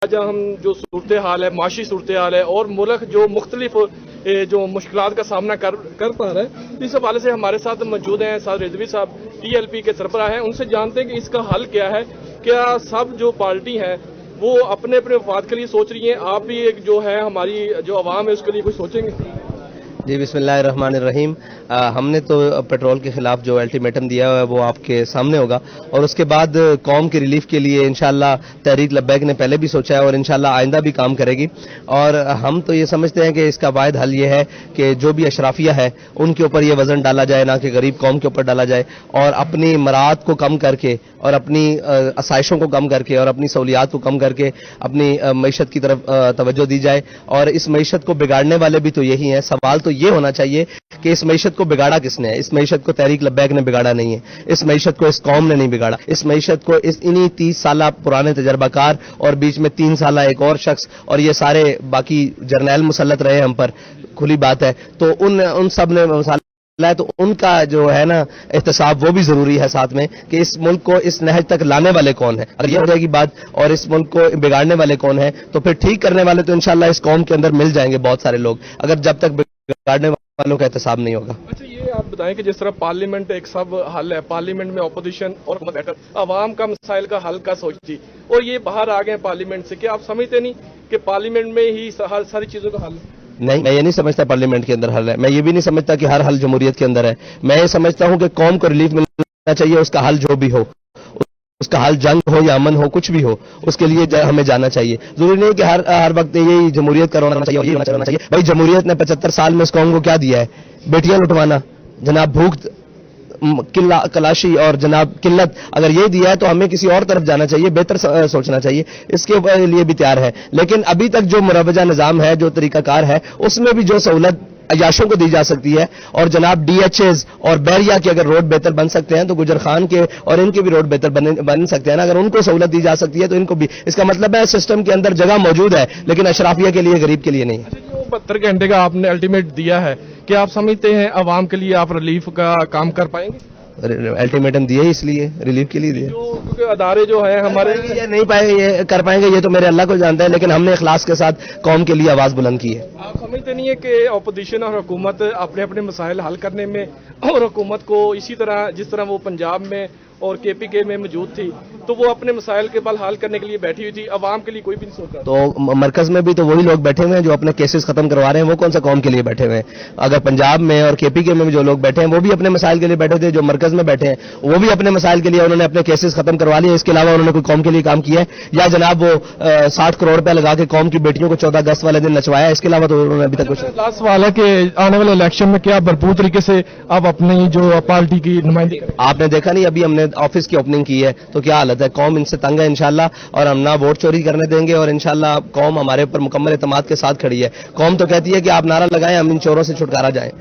آج ہم جو صورتحال ہے، معاشی صورتحال ہے اور ملک جو مختلف جو مشکلات کا سامنا کر پا رہا ہے، اس حوالے سے ہمارے ساتھ موجود ہیں سعد رضوی صاحب، ٹی ایل پی کے سربراہ ہیں. ان سے جانتے ہیں کہ اس کا حل کیا ہے. کیا سب جو پارٹی ہیں وہ اپنے اپنے مفاد کے لیے سوچ رہی ہیں؟ آپ بھی ایک جو ہے ہماری جو عوام ہے اس کے لیے کچھ سوچیں گے؟ جی بسم اللہ الرحمن الرحیم. ہم نے تو پیٹرول کے خلاف جو الٹیمیٹم دیا ہوا ہے وہ آپ کے سامنے ہوگا، اور اس کے بعد قوم کی ریلیف کے لیے انشاءاللہ تحریک لبیک نے پہلے بھی سوچا ہے اور انشاءاللہ آئندہ بھی کام کرے گی. اور ہم تو یہ سمجھتے ہیں کہ اس کا واحد حل یہ ہے کہ جو بھی اشرافیہ ہے ان کے اوپر یہ وزن ڈالا جائے، نہ کہ غریب قوم کے اوپر ڈالا جائے، اور اپنی مراعات کو کم کر کے اور اپنی آسائشوں کو کم کر کے اور اپنی سہولیات کو کم کر کے اپنی معیشت کی طرف توجہ دی جائے. اور اس معیشت کو بگاڑنے والے بھی تو یہی ہیں. سوال تو یہ ہونا چاہیے کہ اس معیشت کو بگاڑا کس نے ہے؟ اس معیشت کو تحریک لبیک نے بگاڑا نہیں ہے، اس معیشت کو اس قوم نے نہیں بگاڑا. اس معیشت کو انہی 30 سالہ پرانے تجربہ کار اور بیچ میں 3 سالہ ایک اور شخص اور یہ سارے باقی جرنیل مسلط رہے ہم پر، کھلی بات ہے. تو ان سب نے ہے، تو ان کا جو ہے نا احتساب وہ بھی ضروری ہے ساتھ میں، کہ اس ملک کو اس نہج تک لانے والے کون ہیں. اگر یہ ہو جائے گی بات اور اس ملک کو بگاڑنے والے کون ہیں، تو پھر ٹھیک کرنے والے تو انشاءاللہ اس قوم کے اندر مل جائیں گے بہت سارے لوگ، اگر جب تک بگاڑنے والوں کا احتساب نہیں ہوگا. اچھا، یہ آپ بتائیں کہ جس طرح پارلیمنٹ ایک سب حل ہے، پارلیمنٹ میں اپوزیشن اور حکومت بیٹھ کر عوام کا مسائل کا حل کا سوچتی، اور یہ باہر آ گئے پارلیمنٹ سے، کیا آپ سمجھتے نہیں کہ پارلیمنٹ میں ہی ساری چیزوں کا حل ہے؟ نہیں، میں یہ نہیں سمجھتا پارلیمنٹ کے اندر حل ہے. میں یہ بھی نہیں سمجھتا کہ ہر حل جمہوریت کے اندر ہے. میں یہ سمجھتا ہوں کہ قوم کو ریلیف ملنا چاہیے، اس کا حل جو بھی ہو، اس کا حل جنگ ہو یا امن ہو، کچھ بھی ہو، اس کے لیے ہمیں جانا چاہیے. ضروری نہیں کہ ہر وقت یہی جمہوریت کا رونا چاہیے اور یہ ہونا چاہیے. بھائی جمہوریت نے 75 سال میں اس قوم کو کیا دیا ہے؟ بیٹیاں لٹوانا، جناب بھوک، کلاشی اور جناب قلت. اگر یہ دیا ہے تو ہمیں کسی اور طرف جانا چاہیے، بہتر سوچنا چاہیے. اس کے لیے بھی تیار ہے. لیکن ابھی تک جو مروجہ نظام ہے، جو طریقہ کار ہے، اس میں بھی جو سہولت عیاشوں کو دی جا سکتی ہے، اور جناب ڈی ایچ ایز اور بیریا کے اگر روڈ بہتر بن سکتے ہیں تو گجر خان کے اور ان کے بھی روڈ بہتر بن سکتے ہیں نا. اگر ان کو سہولت دی جا سکتی ہے تو ان کو بھی. اس کا مطلب ہے سسٹم کے اندر جگہ موجود ہے، لیکن اشرافیہ کے لیے، غریب کے لیے نہیں. اچھا، جو 72 گھنٹے کا آپ نے الٹیمیٹ دیا ہے، کیا آپ سمجھتے ہیں عوام کے لیے آپ ریلیف کا کام کر پائیں گے؟ الٹیمیٹم دیے اس لیے، ریلیف کے لیے دیے. کیونکہ ادارے جو ہیں ہمارے یہ نہیں پائیں گے، یہ کر پائیں گے، یہ تو میرے اللہ کو جانتا ہے، لیکن ہم نے اخلاص کے ساتھ قوم کے لیے آواز بلند کی ہے. آپ سمجھتے نہیں ہے کہ اپوزیشن اور حکومت اپنے اپنے مسائل حل کرنے میں، اور حکومت کو اسی طرح جس طرح وہ پنجاب میں اور کے پی کے میں موجود تھی تو وہ اپنے مسائل کے بل حل کرنے کے لیے بیٹھی ہوئی تھی، عوام کے لیے کوئی بھی نہیں سوچ رہا؟ تو مرکز میں بھی تو وہی لوگ بیٹھے ہوئے ہیں جو اپنے کیسز ختم کروا رہے ہیں. وہ کون سا قوم کے لیے بیٹھے ہوئے ہیں؟ اگر پنجاب میں اور کے پی کے میں جو لوگ بیٹھے ہیں وہ بھی اپنے مسائل کے لیے بیٹھے تھے. جو مرکز میں بیٹھے ہیں وہ بھی اپنے مسائل کے لیے انہوں نے اپنے کیسز ختم کروا لیے. اس کے علاوہ انہوں نے کوئی قوم کے لیے کام کیا ہے؟ یا جناب وہ 60 کروڑ روپے لگا کے قوم کی بیٹیوں کو 14 اگست والے دن نچوایا؟ اس کے علاوہ تو انہوں نے ابھی تک کچھ. لاسٹ سوال ہے کہ آنے والے الیکشن میں کیا بھرپور طریقے سے آپ اپنی جو پارٹی کی نمائندگی کریں؟ آپ نے دیکھا نہیں، ابھی ہم نے آفس کی اوپننگ کی ہے تو کیا حالت ہے. قوم ان سے تنگ ہے انشاءاللہ، اور ہم نہ ووٹ چوری کرنے دیں گے، اور انشاءاللہ قوم ہمارے اوپر مکمل اعتماد کے ساتھ کھڑی ہے. قوم تو کہتی ہے کہ آپ نعرہ لگائیں، ہم ان چوروں سے چھٹکارا جائیں.